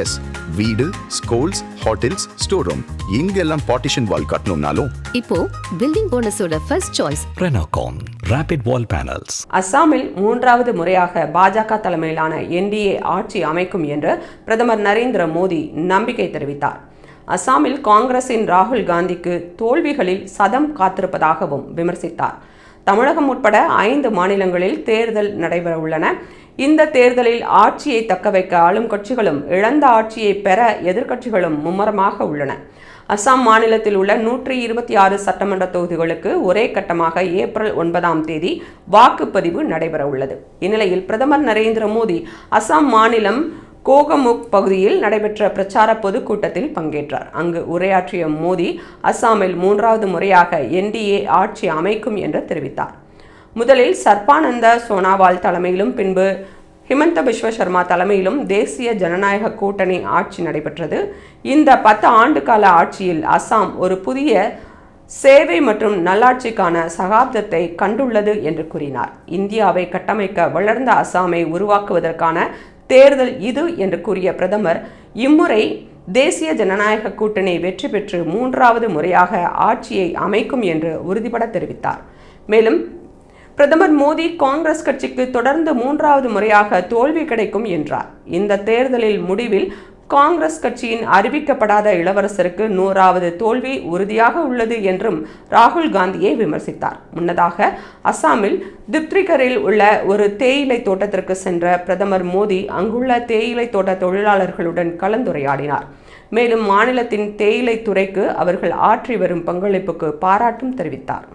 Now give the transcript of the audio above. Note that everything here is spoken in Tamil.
எஸ், வீடு, ஸ்கூல்ஸ், ஹோட்டல்ஸ், ஸ்டோர் ரூம் இங்கெல்லாம் பார்ட்டிஷன் வால் கட்டணும்னாலும் இப்போ பில்டிங் போனஸோட first choice Renocon Rapid Wall Panels. அஸ்ஸாமில் 3வது முறையாக பாஜக தலைமையிலான NDA ஆட்சி அமைக்கும் என்று பிரதமர் நரேந்திர மோடி நம்பிக்கை தெரிவித்தார். அஸ்ஸாமில் காங்கிரசின் ராகுல் காந்திக்கு தோல்விகளில் சதம் காத்திருப்பதாகவும் விமர்சித்தார். தமிழகம் உட்பட 5 மாநிலங்களில் தேர்தல் நடைபெற உள்ளன. இந்த தேர்தலில் ஆட்சியை தக்கவைக்க ஆளும் கட்சிகளும் இழந்த ஆட்சியை பெற எதிர்க்கட்சிகளும் மும்முரமாக உள்ளன. அஸ்ஸாம் மாநிலத்தில் உள்ள 126 சட்டமன்ற தொகுதிகளுக்கு ஒரே கட்டமாக ஏப்ரல் 9ஆம் தேதி வாக்குப்பதிவு நடைபெற உள்ளது. இந்நிலையில் பிரதமர் நரேந்திர மோடி அஸ்ஸாம் மாநிலம் கோகமுக் பகுதியில் நடைபெற்ற பிரச்சார பொதுக்கூட்டத்தில் பங்கேற்றார். அங்கு உரையாற்றிய மோடி அஸ்ஸாமில் 3வது முறையாக NDA ஆட்சி அமைக்கும் என்று தெரிவித்தார். முதலில் சர்பானந்த சோனாவால் தலைமையிலும் பின்பு ஹிமந்த பிஸ்வ சர்மா தலைமையிலும் தேசிய ஜனநாயக கூட்டணி ஆட்சி நடைபெற்றது. இந்த 10 ஆண்டு கால ஆட்சியில் அஸ்ஸாம் ஒரு புதிய சேவை மற்றும் நல்லாட்சிக்கான சகாப்தத்தை கண்டுள்ளது என்று கூறினார். இந்தியாவை கட்டமைக்க வளர்ந்த அஸ்ஸாமை உருவாக்குவதற்கான தேர்தல் இது என்று கூறிய பிரதமர் இம்முறை தேசிய ஜனநாயக கூட்டணி வெற்றி பெற்று 3வது முறையாக ஆட்சியை அமைக்கும் என்று உறுதிபட தெரிவித்தார். மேலும் பிரதமர் மோடி காங்கிரஸ் கட்சிக்கு தொடர்ந்து 3வது முறையாக தோல்வி கிடைக்கும் என்றார். இந்த தேர்தலில் முடிவில் காங்கிரஸ் கட்சியின் அறிவிக்கப்படாத இளவரசருக்கு 100வது தோல்வி உறுதியாக உள்ளது என்றும் ராகுல் காந்தியை விமர்சித்தார். முன்னதாக அஸ்ஸாமில் திப்ருகரில் உள்ள ஒரு தேயிலை தோட்டத்திற்கு சென்ற பிரதமர் மோடி அங்குள்ள தேயிலை தோட்ட தொழிலாளர்களுடன் கலந்துரையாடினார். மேலும் மாநிலத்தின் தேயிலை துறைக்கு அவர்கள் ஆற்றி வரும் பங்களிப்புக்கு பாராட்டும் தெரிவித்தார்.